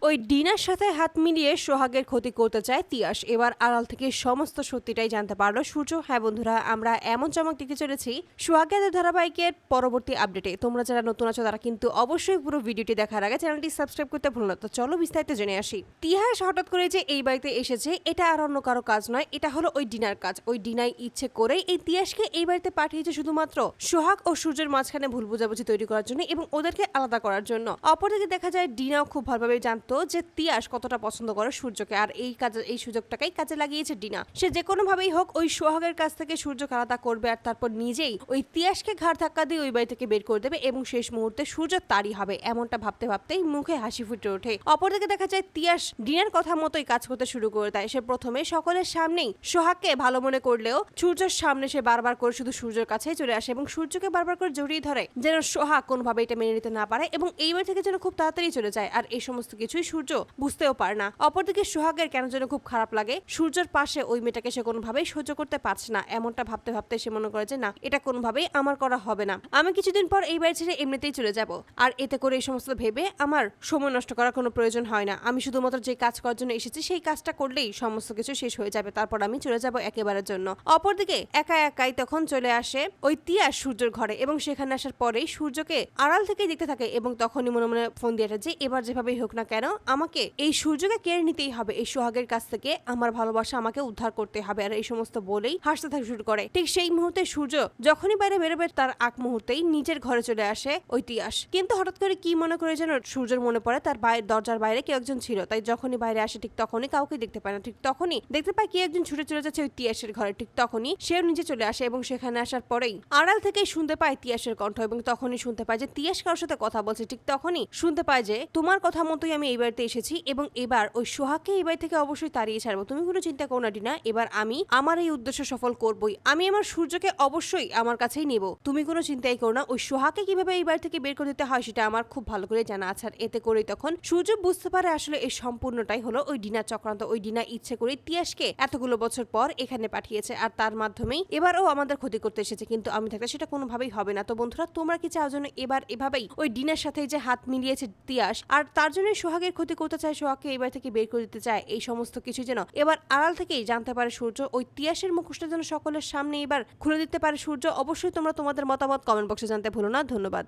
ওই ডিনার সাথে হাত মিলিয়ে সোহাগের ক্ষতি করতে চায় তিয়াস। এবার আড়াল থেকে সমস্ত সত্যিটাই জানতে পারলো সূর্য। হ্যাঁ বন্ধুরা, আমরা এমন চমক দেখতে চলেছি সোহাগের ধারাবাহিকের পরবর্তী আপডেটে। তোমরা যারা নতুন আছো তারা কিন্তু অবশ্যই পুরো ভিডিওটি দেখার আগে চ্যানেলটি সাবস্ক্রাইব করতে ভুলো না। তো চলো বিস্তারিত জেনে আসি। তিয়াস হঠাৎ করে যে এই বাড়িতে এসেছে এটা আর অন্য কারো কাজ নয়, এটা হলো ওই ডিনার কাজ। ওই ডিনাই ইচ্ছে করেই এই তিয়াসকে এই বাড়িতে পাঠিয়েছে শুধুমাত্র সোহাগ ও সূর্যের মাঝখানে ভুল বোঝাবুঝি তৈরি করার জন্য এবং ওদেরকে আলাদা করার জন্য। অপরদিকে দেখা যায় ডিনাও খুব ভালোভাবে জানতো যে তিয়াস কতটা পছন্দ করে সূর্যকে, আর এই সুযোগটাকেই কাজে লাগিয়েছে ডিনা। সে যে কোনো ভাবেই হোক ওই সোহাগের কাছ থেকে সূর্যকে আলাদা করবে আর তারপর নিজেই ওই তিয়াসকে ঘাড় ধাক্কা দিয়ে ওই বাড়ি থেকে বের করে দেবে এবং শেষ মুহূর্তে সূর্য তারই হবে। এমনটা ভাবতে ভাবতেই মুখে হাসি ফুটে ওঠে। অপরদিকে দেখা যায় তিয়াস ডিনার কথা মতোই কাজ করতে শুরু করে দেয়। সে প্রথমে সকলের সামনেই সোহাগকে ভালো মনে করলেও সূর্যের সামনে সে বারবার করে শুধু সূর্যের কাছেই চলে আসে এবং সূর্যকে বারবার করে জড়িয়ে ধরে যেন সোহাগ কোনোভাবে এটা মেনে নিতে না পারে এবং এই বাড়ি থেকে যেন খুব তাড়াতাড়ি চলে যায়। আর এই সমস্ত কিছুই সূর্য বুঝতেও পারে না। অপরদিকে সোহাগের কেন যেন খুব খারাপ লাগে সূর্যের পাশে ওই মেয়েটাকে সে কোনোভাবেই সহ্য করতে পারছে না। এমনটা ভাবতে ভাবতে সে মনে করে যে না, এটা কোনোভাবেই আমার করা হবে না, আমি কিছুদিন পর এই বাড়ি ছেড়ে এমনিতেই চলে যাব। আর এতে করে এই সমস্ত ভেবে আমার সময় নষ্ট করার কোনো প্রয়োজন হয় না। আমি শুধুমাত্র যে কাজ করার জন্য এসেছি সেই কাজটা করলেই সমস্ত কিছু শেষ হয়ে যাবে, তারপর আমি চলে যাব একেবারের জন্য। অপরদিকে একা একাই তখন চলে আসে ওই তিয়াস সূর্যের ঘরে এবং সেখানে আসার পরেই সূর্যকে আড়াল থেকে দেখতে থাকে এবং তখনই মনে মনে ফোন দিয়ে যে এবার যেভাবেই হোক না কেন আমাকে এই সূর্যকে কেড়ে নিতেই হবে, এই সোহাগের কাছ থেকে আমার ভালোবাসা আমাকে উদ্ধার করতে হবে। আর এই সমস্ত বলেই হাসতে থাকতে শুরু করে। ঠিক সেই মুহূর্তে সূর্য যখনই বাইরে বেরোবে তার আগ মুহূর্তেই নিজের ঘরে চলে আসে ওই তিয়াস। কিন্তু হঠাৎ করে কি মনে করে যেন সূর্যের মনে পড়ে তার দরজার বাইরে কেউ একজন ছিল, তাই যখনই বাইরে আসে ঠিক তখনই কাউকে দেখতে পায় না। ঠিক তখনই দেখতে পায় কি একজন ছুটে চলে যাচ্ছে ওই তিয়াসের ঘরে। ঠিক তখনই সেও নিজে চলে আসে এবং সেখানে আসার পরেই আড়াল থেকেই শুনতে পায় তিয়াসের কণ্ঠ এবং তখনই শুনতে পায় যে তিয়াস কারোর সাথে কথা বলছে। ঠিক তখনই শুনতে পায় যে তোমার কথা মতোই আমি এই বাড়িতে এসেছি এবং এবার ওই সোহাগকে এই বাড়ি থেকে অবশ্যই তাড়িয়ে ছাড়বো। তুমি কোনো চিন্তা করো না ডিনা, এবার আমি আমার এই উদ্দেশ্য সফল করবই। আমি আমার সূর্যকে অবশ্যই আমার কাছেই নেব, তুমি কোনো চিন্তাই করো না। ওই সোহাগকে কিভাবে এই বাড়ি থেকে বের করে দিতে হয় সেটা আমার খুব ভালো করে জানা আছে। আর এতে করেই তখন সূর্য বুঝতে পারে আসলে এই সম্পূর্ণটাই হলো ওই ডিনার চক্রান্ত। ওই ডিনা ইচ্ছে করে তিয়াসকে এতগুলো বছর পর এখানে পাঠিয়েছে আর তার মাধ্যমেই এবারও আমাদের ক্ষতি করতে এসেছে, কিন্তু আমি থাকলে সেটা কোনোভাবেই হবে না। তো বন্ধুরা, তোমরা কি চাও যেন এবার এভাবেই ওই ডিনার সাথে যে হাত মিলিয়েছে তিয়াস আর তার জন্য সোহাগের ক্ষতি করতে চায়, সোহাগকে এই বাড়ি থেকে বের করে দিতে চায়, এই সমস্ত কিছু যেন এবার আড়াল থেকেই জানতে পারে সূর্য। ওই তিয়াসের মুখোশটা যেন সকলের সামনে এবার খুলে দিতে পারে সূর্য। অবশ্যই তোমরা তোমাদের মতামত কমেন্ট বক্সে জানতে ভুলো না। ধন্যবাদ।